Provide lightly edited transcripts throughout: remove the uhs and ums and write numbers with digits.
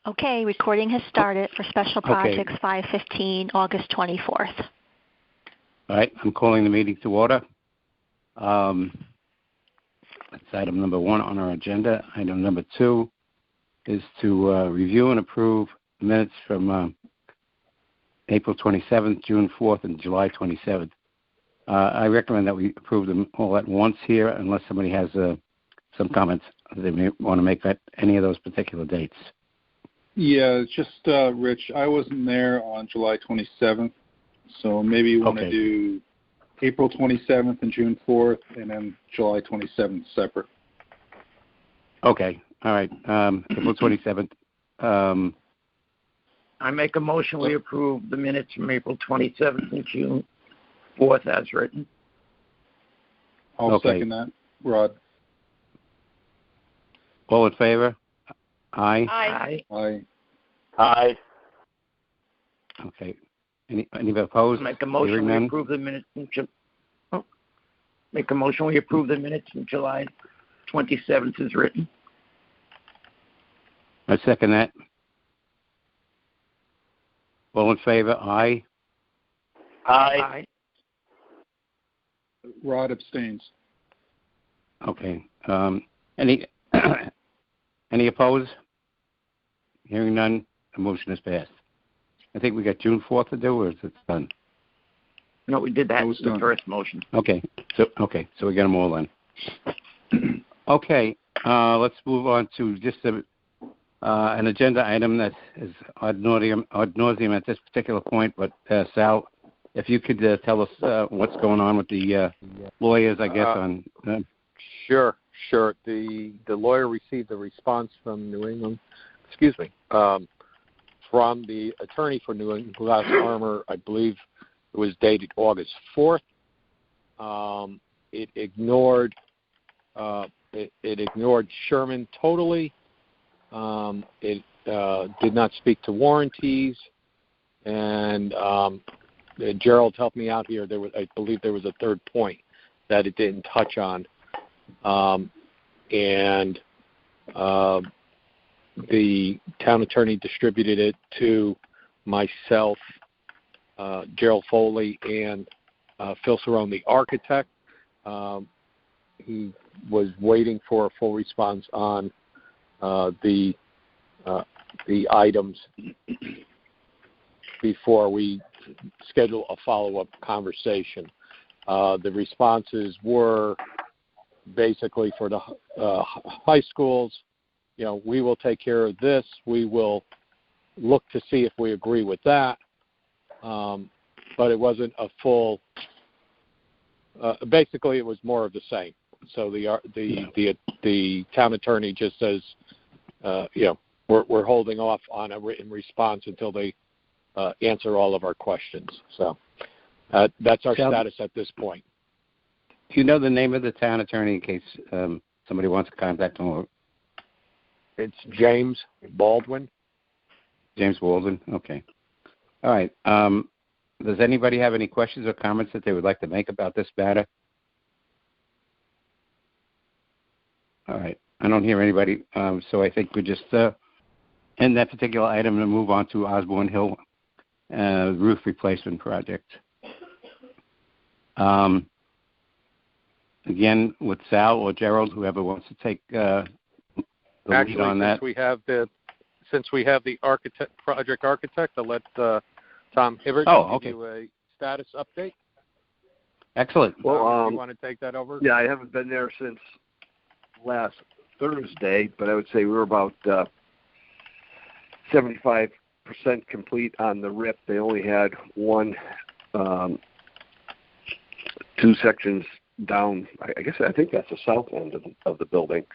Okay, recording has started for Special Projects 515, August 24th. All right, I'm calling the meeting to order. That's item number 1 on our agenda. Item number 2 is to review and approve minutes from April 27th, June 4th, and July 27th. I recommend that we approve them all at once here, unless somebody has some comments they may want to make at any of those particular dates. Yeah, it's just Rich. I wasn't there on July 27th, so maybe you want to do April 27th and June 4th, and then July 27th separate. Okay. All right. April 27th. I make a motion we approve the minutes from April 27th and June 4th as written. I'll second that. Rod. All in favor? Aye. Aye. Aye. Aye. Okay. Any opposed? Make a motion we approve the minutes from Make a motion we approve the minutes from July 27th as written. I second that. All in favor? Aye. Aye. Rod abstains. Okay. Any opposed? Hearing none, the motion is passed. I think we got June 4th to do, or is it done? No, we did that. It was the done. First motion. Okay. So we got them all then. Okay. Let's move on to just an agenda item that is ad nauseum at this particular point. But Sal, if you could tell us what's going on with the lawyers, I guess on. Sure. The lawyer received a response from New England. From the attorney for New England Glass Armor. I believe it was dated August 4th. It ignored Sherman totally. It did not speak to warranties, and Gerald helped me out here. I believe there was a third point that it didn't touch on, and the town attorney distributed it to myself, Gerald Foley, and Phil Cerrone, the architect. He was waiting for a full response on the items before we schedule a follow-up conversation. The responses were basically for the high schools. We will take care of this. We will look to see if we agree with that. But it wasn't a full. Basically, it was more of the same. So the town attorney just says, we're holding off on a written response until they answer all of our questions. So that's our status at this point. Do you know the name of the town attorney in case somebody wants to contact him? It's James Baldwin. James Baldwin. Okay. All right. Does anybody have any questions or comments that they would like to make about this matter? All right. I don't hear anybody, so I think we just end that particular item and move on to Osborne Hill roof replacement project. Again, with Sal or Gerald, whoever wants to take the lead on that. Since we have the project architect, I'll let Tom Hibbert give you a status update. Excellent. Well, you want to take that over? Yeah, I haven't been there since last Thursday, but I would say we were about 75% complete on the RIP. They only had two sections down. I think that's the south end of the building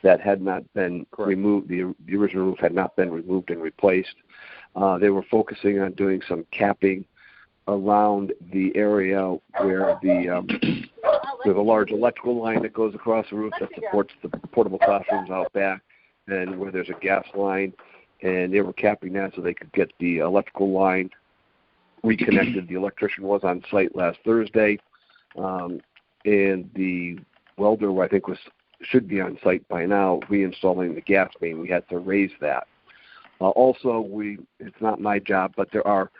that had not been removed. The original roof had not been removed and replaced. They were focusing on doing some capping around the area where we have a large electrical line that goes across the roof that supports the portable classrooms out back, and where there's a gas line, and they were capping that so they could get the electrical line reconnected. The electrician was on site last Thursday, and the welder, I think, should be on site by now, reinstalling the gas main. We had to raise that. Also, it's not my job, but there are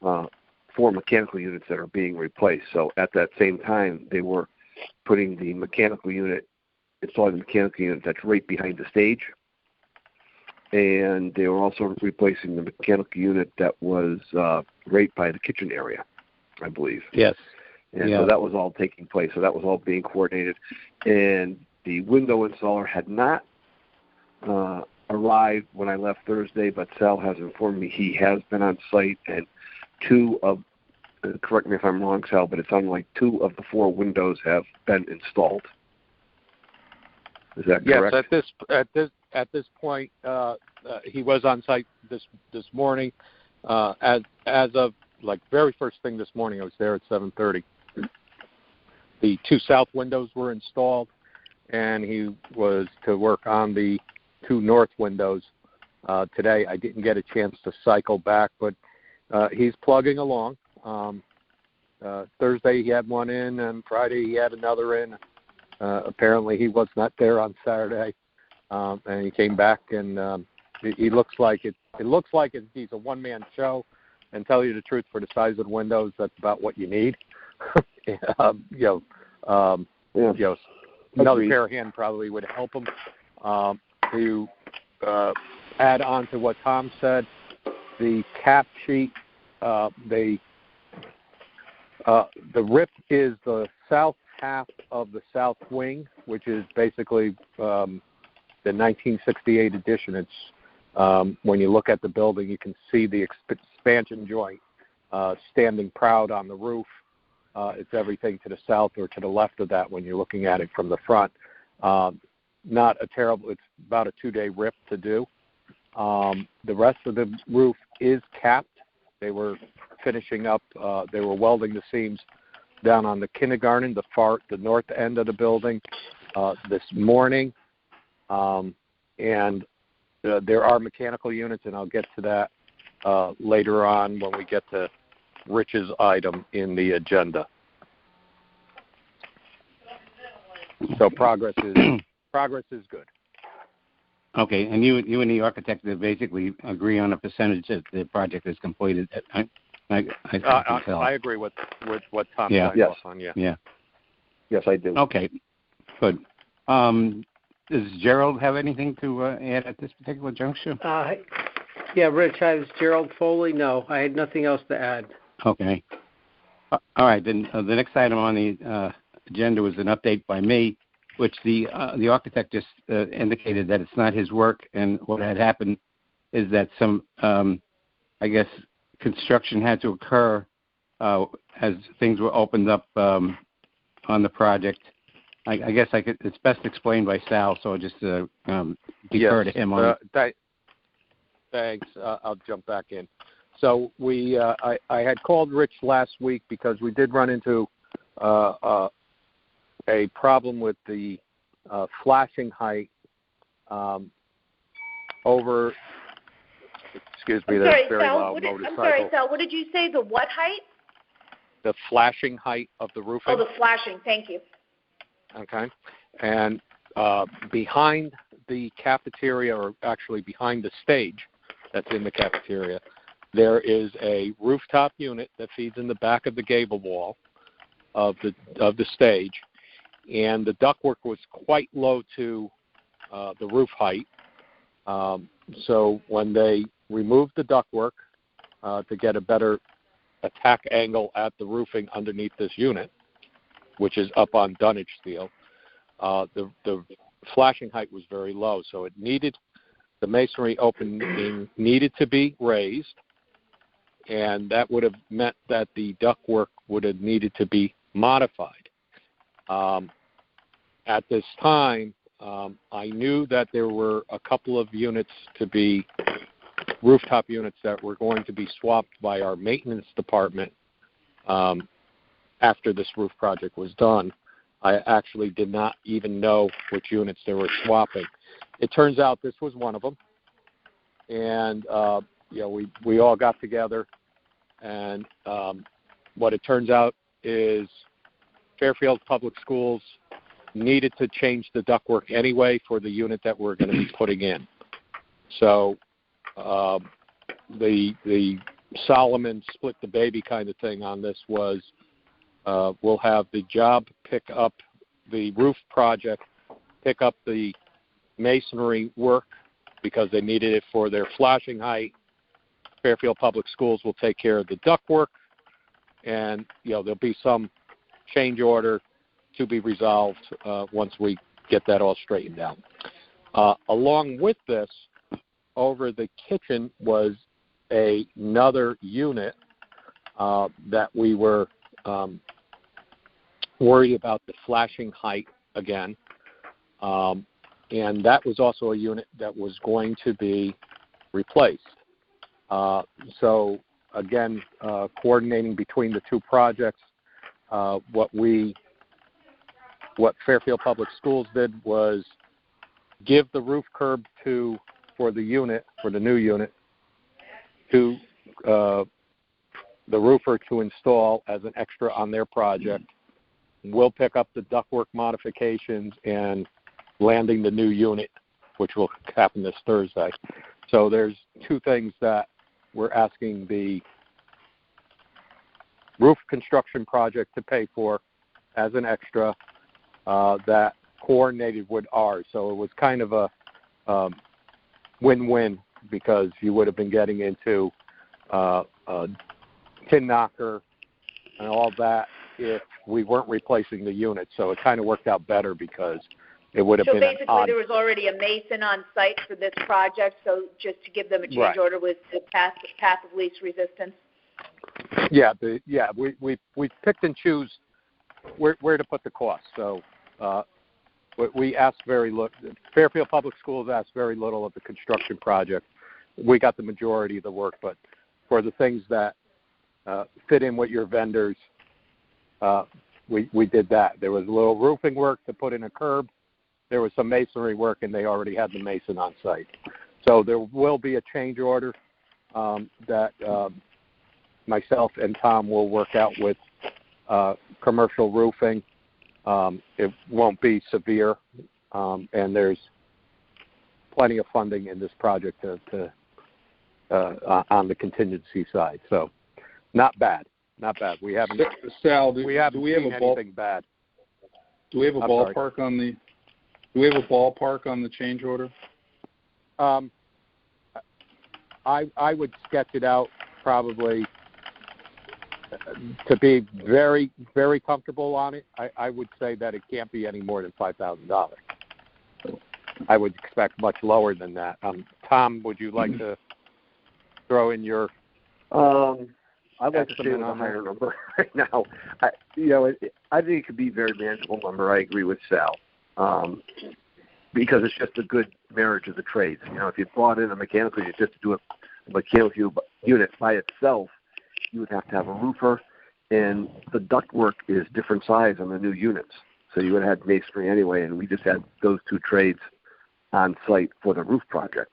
4 mechanical units that are being replaced. So at that same time, they were putting the mechanical unit, installing the mechanical unit that's right behind the stage. And they were also replacing the mechanical unit that was right by the kitchen area, I believe. Yes. And so that was all taking place. So that was all being coordinated. And the window installer had not arrived when I left Thursday, but Sal has informed me he has been on site, and 2 of, correct me if I'm wrong, Sal, but it sounded like 2 of the 4 windows have been installed. Is that correct? Yes, at this point, he was on site this morning. As of like very first thing this morning, I was there at 7:30. The 2 south windows were installed, and he was to work on the 2 north windows today. I didn't get a chance to cycle back, but he's plugging along. Thursday he had one in, and Friday he had another in. Apparently he was not there on Saturday, and he came back, and it looks like he's a one-man show. And tell you the truth, for the size of the windows, that's about what you need. Another pair of hands probably would help him. To add on to what Tom said, the cap sheet, the rip is the south half of the south wing, which is basically the 1968 edition. It's when you look at the building, you can see the expansion joint standing proud on the roof. It's everything to the south or to the left of that when you're looking at it from the front. Not a terrible, it's about a 2-day rip to do. The rest of the roof is capped. They were finishing up, they were welding the seams down on the kindergarten, the north end of the building this morning. And there are mechanical units, and I'll get to that later on when we get to Rich's item in the agenda. So progress is good. Okay, and you and the architect basically agree on a percentage that the project is completed. I agree with what Tom signed off on. Yeah. Yes, I do. Okay, good. Does Gerald have anything to add at this particular juncture? Yeah, Rich, hi, this is Gerald Foley. No, I had nothing else to add. Okay. All right, then the next item on the agenda was an update by me, which the architect just indicated that it's not his work, and what had happened is that some, I guess, construction had to occur as things were opened up on the project. I guess it's best explained by Sal, so I'll just defer to him on it. Thanks. I'll jump back in. So I had called Rich last week because we did run into a problem with the flashing height over. Excuse me, that's very loud motorcycle. I'm sorry, Sal. What did you say? The what height? The flashing height of the roofing. Oh, the flashing. Thank you. Okay. And behind the cafeteria, or actually behind the stage that's in the cafeteria, there is a rooftop unit that feeds in the back of the gable wall of the stage, and the ductwork was quite low to the roof height. So when they removed the ductwork to get a better attack angle at the roofing underneath this unit, which is up on dunnage steel, the flashing height was very low, so the masonry opening needed to be raised, and that would have meant that the ductwork would have needed to be modified. At this time, I knew that there were a couple of units to be rooftop units that were going to be swapped by our maintenance department after this roof project was done. I actually did not even know which units they were swapping. It turns out this was one of them, and we all got together, and what it turns out is Fairfield Public Schools needed to change the ductwork anyway for the unit that we're going to be putting in. So the Solomon split the baby kind of thing on this was we'll have the job pick up the roof project, pick up the masonry work because they needed it for their flashing height. Fairfield Public Schools will take care of the ductwork, and there'll be some change order to be resolved once we get that all straightened out. Along with this, over the kitchen was another unit that we were worried about the flashing height again. And that was also a unit that was going to be replaced. So, again, coordinating between the two projects, what Fairfield Public Schools did was give the roof curb for the new unit, to the roofer to install as an extra on their project. We'll pick up the ductwork modifications and landing the new unit, which will happen this Thursday. So there's two things that we're asking the roof construction project to pay for as an extra that coordinated with ours. So it was kind of a win-win, because you would have been getting into a tin knocker and all that if we weren't replacing the unit. So it kind of worked out better because it would have been an odd... So basically there was already a mason on site for this project, so just to give them a change order with the path of least resistance? Yeah, we picked and choose where to put the cost. So we asked very little. Fairfield Public Schools asked very little of the construction project. We got the majority of the work, but for the things that fit in with your vendors, we did that. There was a little roofing work to put in a curb. There was some masonry work, and they already had the mason on site. So there will be a change order that myself and Tom will work out with commercial roofing. It won't be severe, and there's plenty of funding in this project on the contingency side. So not bad. We haven't Sal, we haven't seen anything bad. Do we have a ballpark on the? Do we have a ballpark on the change order? I would sketch it out probably to be very, very comfortable on it. I would say that it can't be any more than $5,000. I would expect much lower than that. Tom, would you like to throw in your? I'd like to say a higher number right now. I think it could be a very manageable number. I agree with Sal, because it's just a good marriage of the trades. If you brought in a mechanical unit just to do a mechanical unit by itself, you would have to have a roofer, and the ductwork is different size on the new units. So you would have had masonry anyway, and we just had those two trades on site for the roof project.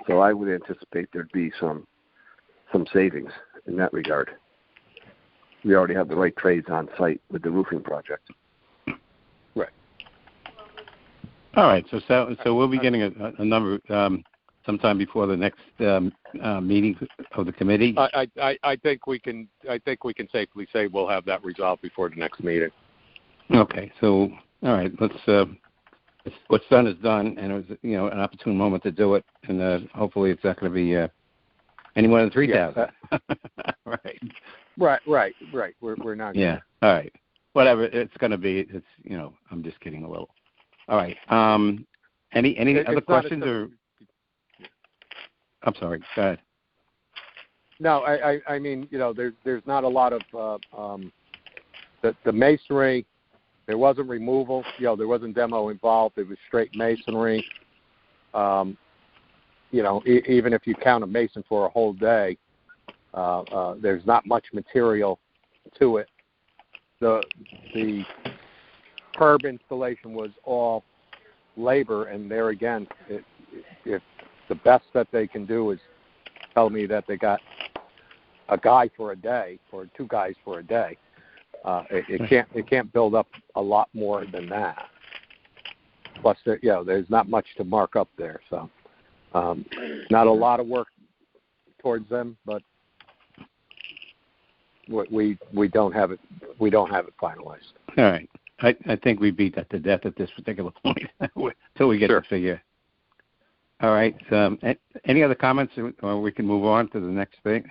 So I would anticipate there'd be some savings in that regard. We already have the right trades on site with the roofing project. Right. All right. So we'll be getting a number sometime before the next meeting of the committee. I think we can safely say we'll have that resolved before the next meeting. Okay. So all right. Let's. What's done is done, and it was an opportune moment to do it, and hopefully it's not going to be any more than 3,000. Right. We're not. Yeah. All right. Whatever it's going to be, it's I'm just kidding a little. All right. Any other questions or? I'm sorry. Go ahead. No, I mean there's not a lot of the masonry. There wasn't removal. There wasn't demo involved. It was straight masonry. Even if you count a mason for a whole day, there's not much material to it. The curb installation was all labor, and there again, if the best that they can do is tell me that they got a guy for a day or two guys for a day. It can't build up a lot more than that. Plus, there's not much to mark up there, so not a lot of work towards them, but we don't have it finalized. All right. I think we beat that to death at this particular point until we get the figure. All right. Any other comments, or we can move on to the next thing?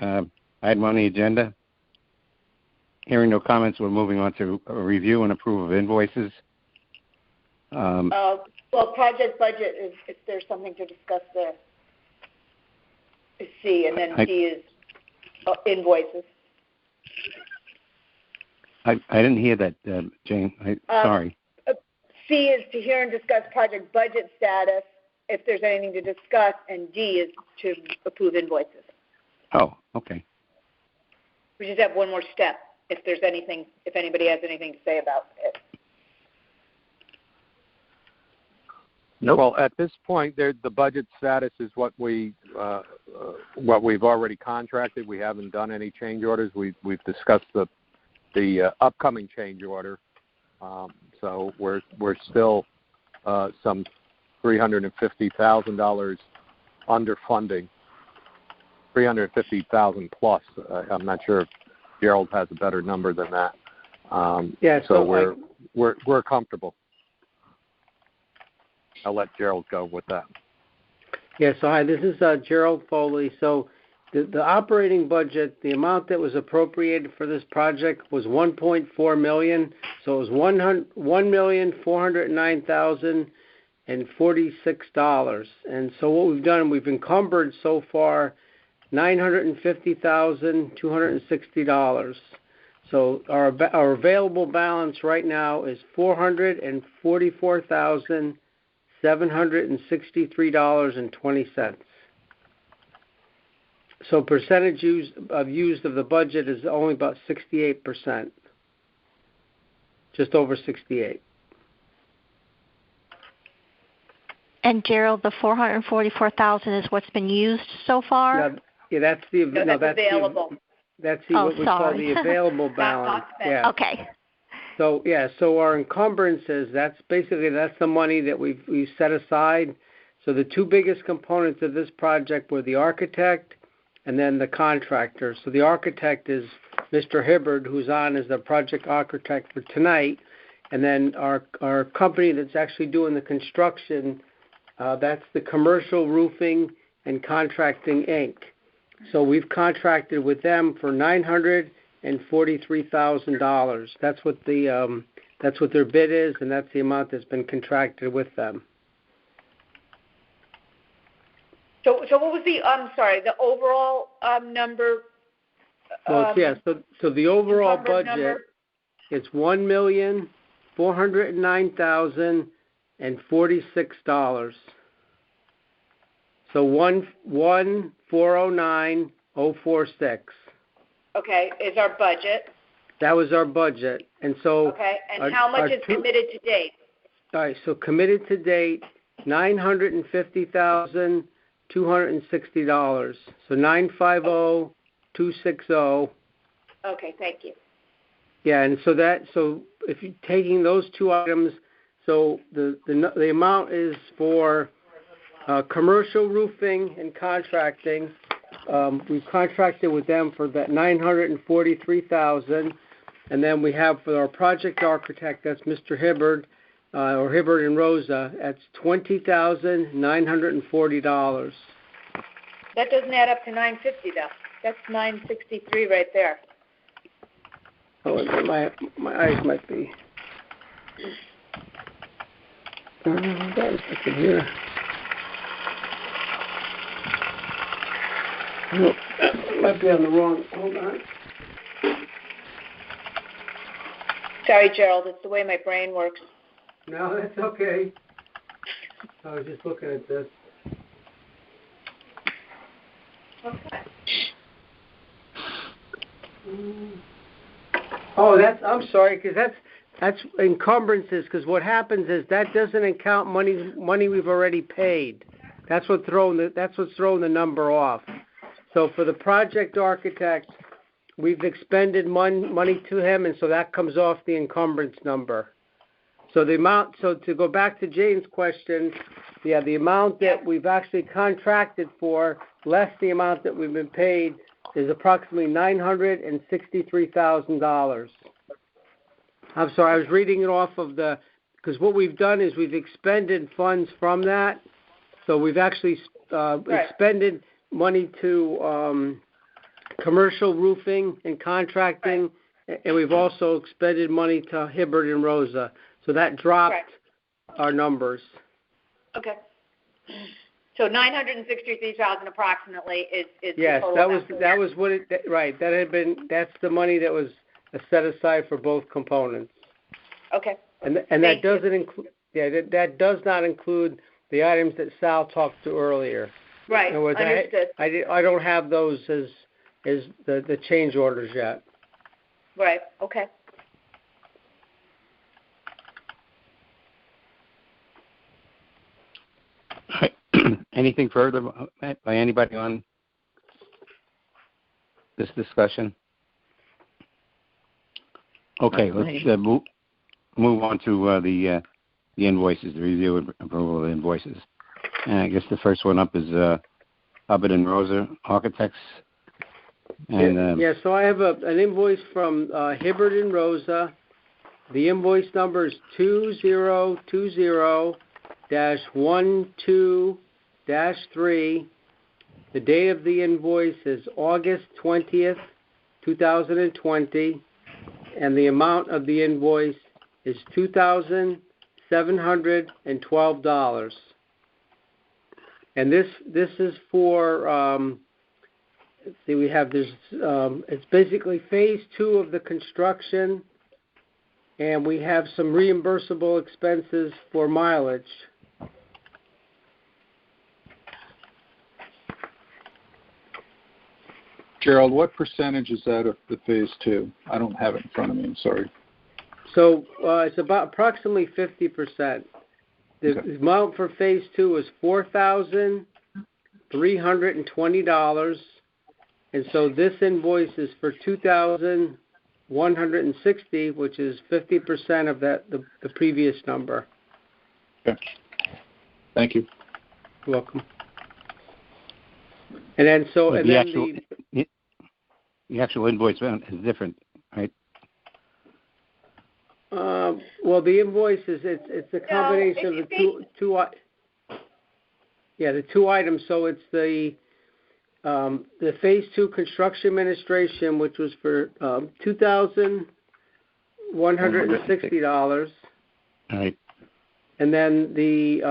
Item on the agenda. Hearing no comments, we're moving on to a review and approve of invoices. Well, project budget is, if there's something to discuss there, is C, and then D is invoices. I didn't hear that, Jane. Sorry. C is to hear and discuss project budget status, if there's anything to discuss, and D is to approve invoices. Oh, okay. We just have one more step, if anybody has anything to say about it. Nope. Well, at this point, the budget status is what we've already contracted. We haven't done any change orders. We've discussed the upcoming change order. So we're still some $350,000 under funding, $350,000 plus. I'm not sure if Gerald has a better number than that. So we're comfortable. I'll let Gerald go with that. Yeah, so hi, this is Gerald Foley. So the operating budget, the amount that was appropriated for this project was $1.4 million. So it was $1,409,046. And so what we've done, we've encumbered so far $950,260. So our available balance right now is $444,763.20. So percentage used of the budget is only about 68%, just over 68. And Gerald, the $444,000 is what's been used so far? That's available. That's what we call the available balance. Yeah. Okay. So our encumbrances, that's the money that we've set aside. So the two biggest components of this project were the architect and then the contractor. So the architect is Mr. Hibbard, who's on as the project architect for tonight, and then our company that's actually doing the construction, that's the Commercial Roofing and Contracting, Inc. So we've contracted with them for $943,000. That's what their bid is, and that's the amount that's been contracted with them. So what was the the overall number? So the overall budget is $1,409,046. So 1,409,046. Okay, is our budget. That was our budget, and so. Okay, and how much is committed to date? All right, so committed to date, $950,260. So $950,260. Okay, thank you. Yeah, and so if you're taking those two items, so the amount is for Commercial Roofing and Contracting. We've contracted with them for that $943,000, and then we have for our project architect, that's Mr. Hibbard, or Hibbard and Rosa, that's $20,940. That doesn't add up to $950 though. That's $963 right there. Oh, my eyes might be. That is here. No, might be on the wrong. Hold on. Sorry, Gerald. It's the way my brain works. No, that's okay. I was just looking at this. Okay. Oh, I'm sorry, because that's encumbrances. Because what happens is that doesn't account money we've already paid. That's what's throwing the number off. So for the project architect, we've expended money to him, and so that comes off the encumbrance number. So the amount. So to go back to Jane's question, the amount that we've actually contracted for less the amount that we've been paid is approximately $963,000. I'm sorry, I was reading it off of because what we've done is we've expended funds from that. So we've actually expended money to commercial roofing and contracting, and we've also expended money to Hibbert and Rosa. So that dropped our numbers. Okay. So $963,000 approximately is yes, the total. Yes, that was what it right. That's the money that was set aside for both components. Okay. And that doesn't include that does not include the items that Sal talked to earlier. Right. In other words, understood. I don't have those as the change orders yet. Right. Okay. Anything further by anybody on this discussion? Okay, let's move on to the invoices, the review and approval of the invoices. And I guess the first one up is Hubbard and Rosa Architects. And so I have an invoice from Hibbert and Rosa. The invoice number is 2020-12-3. The date of the invoice is August 20th, 2020, and the amount of the invoice is $2,712. And this is for let's see, we have this. It's basically phase 2 of the construction, and we have some reimbursable expenses for mileage. Gerald, what percentage is that of the phase 2? I don't have it in front of me. I'm sorry. So it's about approximately 50%. The amount for phase 2 is $4,320, and so this invoice is for $2,160, which is 50% of the previous number. Okay. Thank you. You're welcome. And then the actual invoice amount is different, right? Well, the invoice is it's a combination of the two the two items. So it's the phase 2 construction administration, which was for $2,160. All right. And then the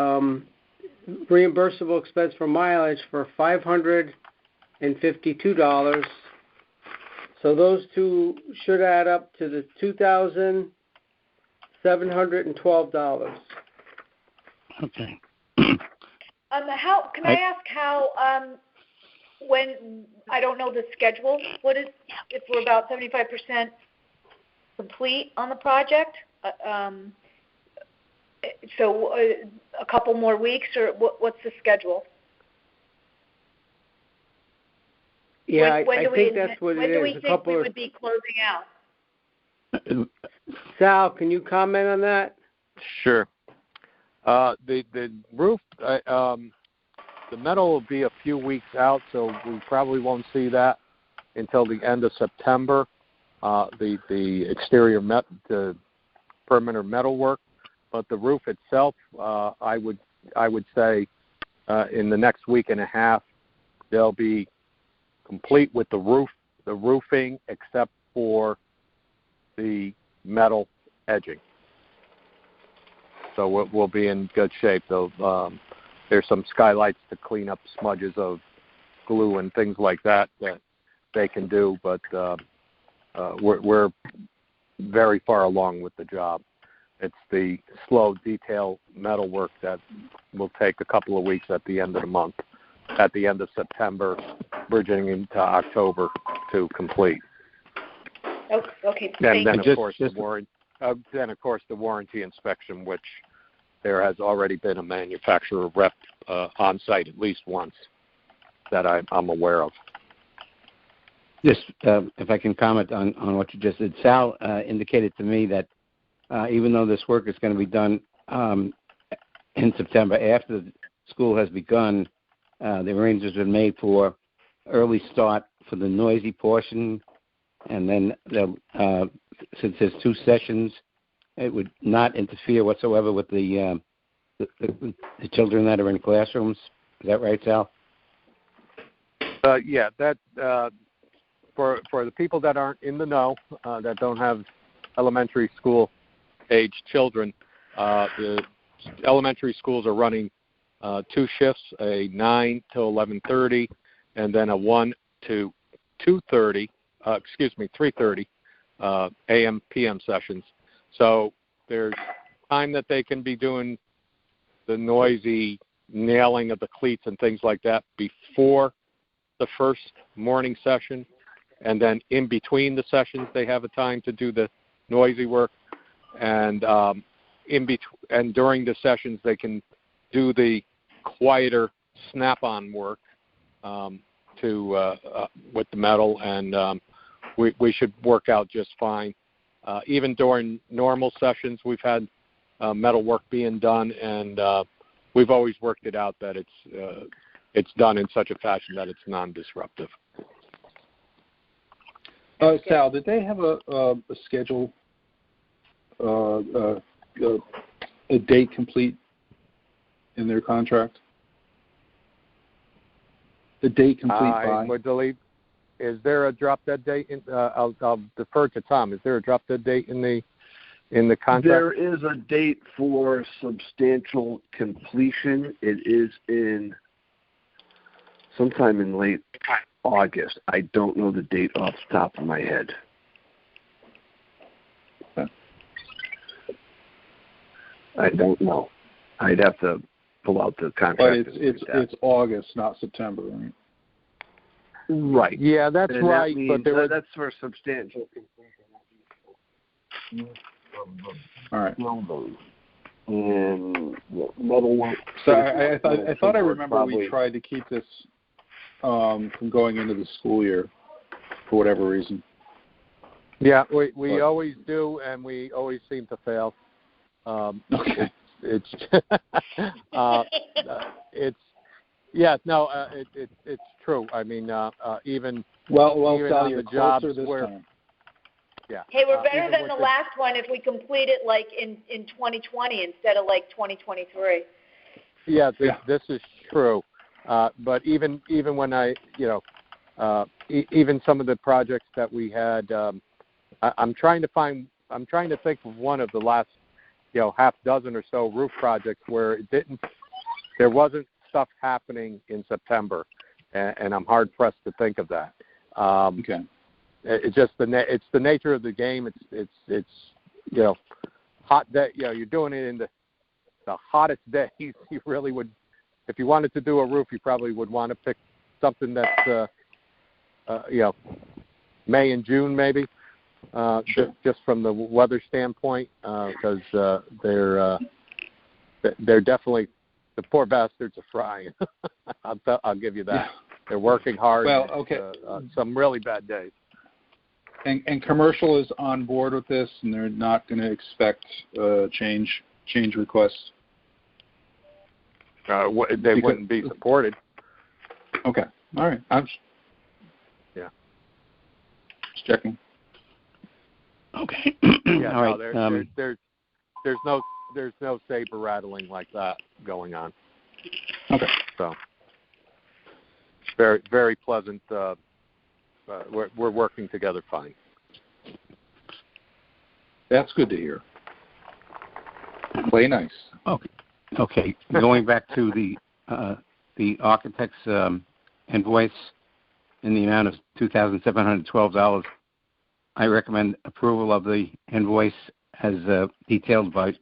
reimbursable expense for mileage for $552. So those two should add up to the $2,712. Okay. How can I ask how when I don't know the schedule? What is if we're about 75% complete on the project? So a couple more weeks, or what's the schedule? Yeah, I think that's what it is. When do we think we would be closing out? Sal, can you comment on that? Sure. The roof, the metal will be a few weeks out, so we probably won't see that until the end of September. The exterior the perimeter metal work, but the roof itself, I would say, in the next week and a half, they'll be complete with the roofing, except for the metal edging. So we'll be in good shape. There's some skylights to clean up smudges of glue and things like that they can do, but we're very far along with the job. It's the slow detail metal work that will take a couple of weeks at the end of the month, at the end of September, bridging into October to complete. Okay. And then, of course, the warranty inspection, which there has already been a manufacturer rep on site at least once that I'm aware of. Just if I can comment on what you just said, Sal indicated to me that even though this work is going to be done in September after the school has begun, the arrangements have been made for early start for the noisy portion, and then since there's 2 sessions, it would not interfere whatsoever with the children that are in classrooms. Is that right, Sal? Yeah, that for the people that aren't in the know, that don't have elementary school age children, the elementary schools are running 2 shifts, a 9 to 11:30, and then a 1 to 2:30. 3:30 a.m. p.m. sessions. So there's time that they can be doing the noisy nailing of the cleats and things like that before the first morning session, and then in between the sessions they have a time to do the noisy work, and and during the sessions they can do the quieter snap-on work with the metal, and we should work out just fine. Even during normal sessions, we've had metal work being done, and we've always worked it out that it's done in such a fashion that it's non-disruptive. Sal, did they have a schedule, a date complete in their contract? The date complete by? I would believe. Is there a drop dead date? I'll defer to Tom. Is there a drop dead date in the contract? There is a date for substantial completion. It is in sometime in late August. I don't know the date off the top of my head. Okay. I don't know. I'd have to pull out the contract. But it's August, not September, right? Right. Yeah, that's and right. That but that's for substantial. All right. And metal work. So I thought I remember we tried to keep this from going into the school year for whatever reason. Yeah, we always do, and we always seem to fail. Okay. It's true. I mean, even Sal, on you're the jobs closer this where, time. Yeah. Hey, we're better than the last one if we complete it like in 2020 instead of like 2023. Yeah, this is true. But even when I, even some of the projects that we had, I'm trying to think of one of the last, half dozen or so roof projects where there wasn't stuff happening in September, and I'm hard pressed to think of that. Okay. It's just it's the nature of the game. It's hot day. You're doing it in the hottest days. You really would, if you wanted to do a roof, you probably would want to pick something that's May and June maybe. Sure. Just from the weather standpoint, because they're definitely, the poor bastards are frying. I'll give you that. Yeah. They're working hard. Well, okay. Some really bad days. And commercial is on board with this, and they're not going to expect change requests. They wouldn't be supported. Okay. All right. I'm just checking. Okay. Yeah. All No, right. there's no saber rattling like that going on. Okay. So very, very pleasant. We're working together fine. That's good to hear. Play nice. Okay. Going back to the architect's invoice in the amount of $2,712, I recommend approval of the invoice as detailed by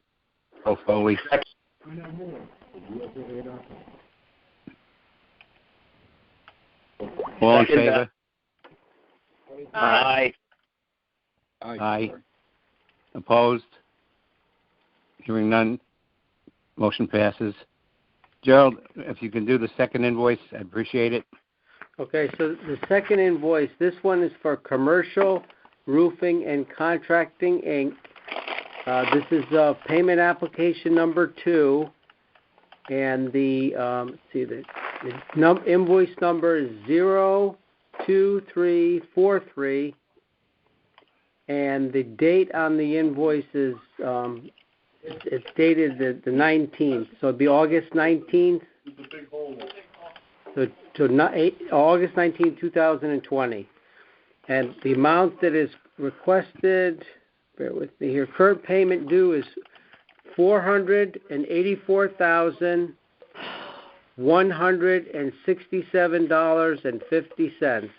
Bill Foley. All in favor? Aye. Aye. Opposed? Hearing none. Motion passes. Gerald, if you can do the second invoice, I'd appreciate it. Okay, so the second invoice, this one is for Commercial Roofing and Contracting, Inc. This is payment application number 2, and the The invoice number is 02343, and the date on the invoice is it's dated the 19th, so it'd be August 19th. So August 19th, 2020. And the amount that is requested, bear with me here, current payment due is $484,167.50.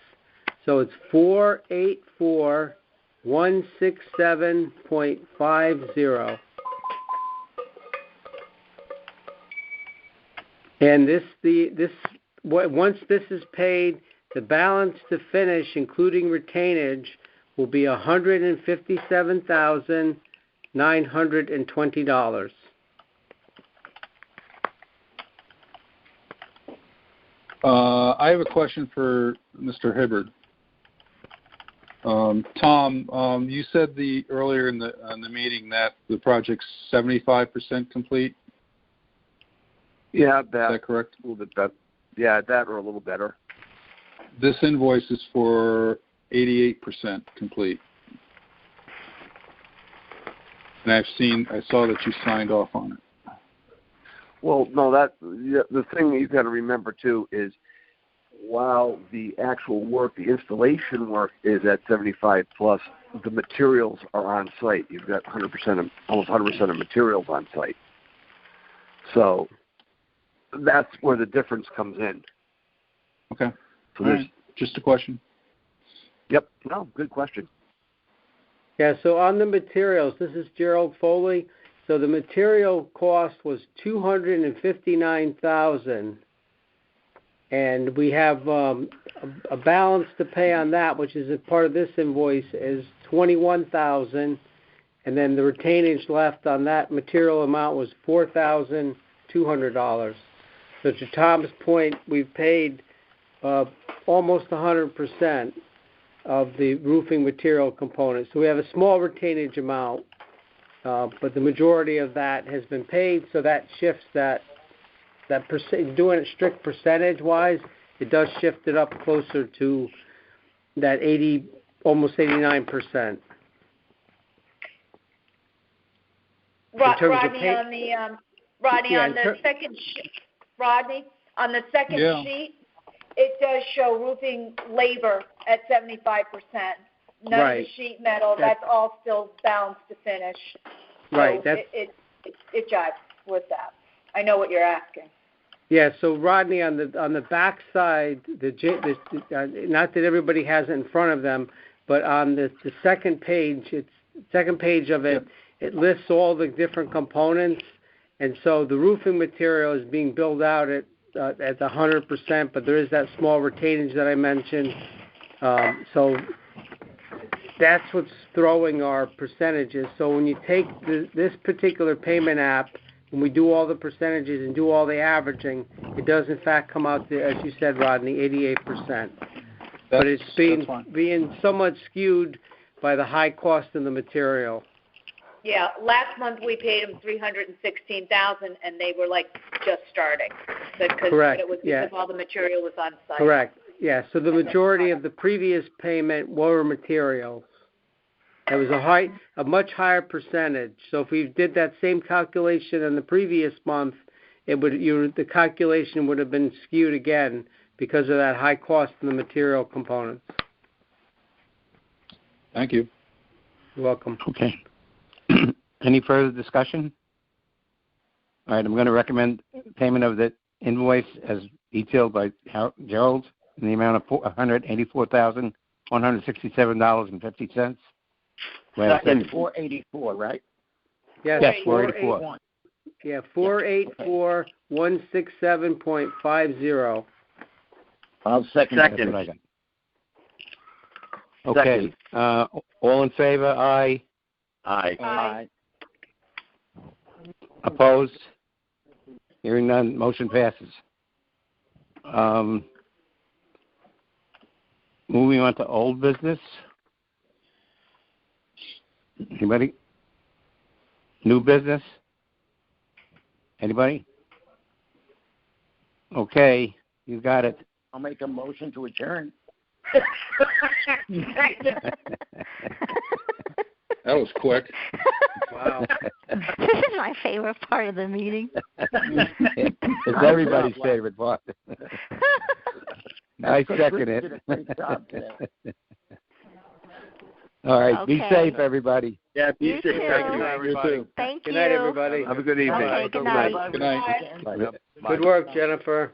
So it's 484,167.50. And once this is paid, the balance to finish, including retainage, will be $157,920. I have a question for Mr. Hibbard. Tom, you said earlier in the meeting that the project's 75% complete. Yeah, is that correct? A little bit better. Yeah, that or a little better. This invoice is for 88% complete. And I saw that you signed off on it. Well, no, the thing you've got to remember too is while the actual work, the installation work is at 75 plus, the materials are on site. You've got almost 100% of materials on site. So that's where the difference comes in. Okay. So there's just a question. Yep. No, good question. Yeah, so on the materials, this is Gerald Foley. So the material cost was $259,000, and we have a balance to pay on that, which is a part of this invoice, is $21,000, and then the retainage left on that material amount was $4,200. So to Tom's point, we've paid almost 100% of the roofing material component. So we have a small retainage amount, but the majority of that has been paid, so that shifts that doing it strict percentage-wise, it does shift it up closer to that 80, almost 89%. Rodney, on the second sheet, it does show roofing labor at 75%. None of the sheet metal. That's all still balanced to finish. So right. It jives with that. I know what you're asking. Yeah. So Rodney, on the back side, not that everybody has it in front of them, but on the second page, of it, it lists all the different components, and so the roofing material is being billed out at 100%, but there is that small retainage that I mentioned. So that's what's throwing our percentages. So when you take this particular payment app, when we do all the percentages and do all the averaging, it does in fact come out to, as you said, Rodney, 88%. But it's being somewhat skewed by the high cost of the material. Yeah, last month we paid them $316,000, and they were like just starting. Correct. It was because all the material was on site. Correct. Yeah. So the majority of the previous payment were materials. It was a much higher percentage. So if we did that same calculation in the previous month, the calculation would have been skewed again because of that high cost in the material components. Thank you. You're welcome. Okay. Any further discussion? All right, I'm going to recommend payment of the invoice as detailed by Gerald in the amount of $184,167.50. Second, 484, right? Yes, 484. Yeah, 484,167.50. I'll second. Okay. All in favor? Aye. Aye. Opposed? Hearing none, motion passes. Moving on to old business. Anybody? New business? Anybody? Okay. You got it. I'll make a motion to adjourn. That was quick. Wow. This is my favorite part of the meeting. It's everybody's favorite part. I second it. Did a great job today. All right. Be Okay. safe, everybody. Yeah, be You safe. too. Thank you, everybody. You too. Thank Good you. night, everybody. Have a good evening. Okay, good night. Good night. Bye. Good work, Jennifer.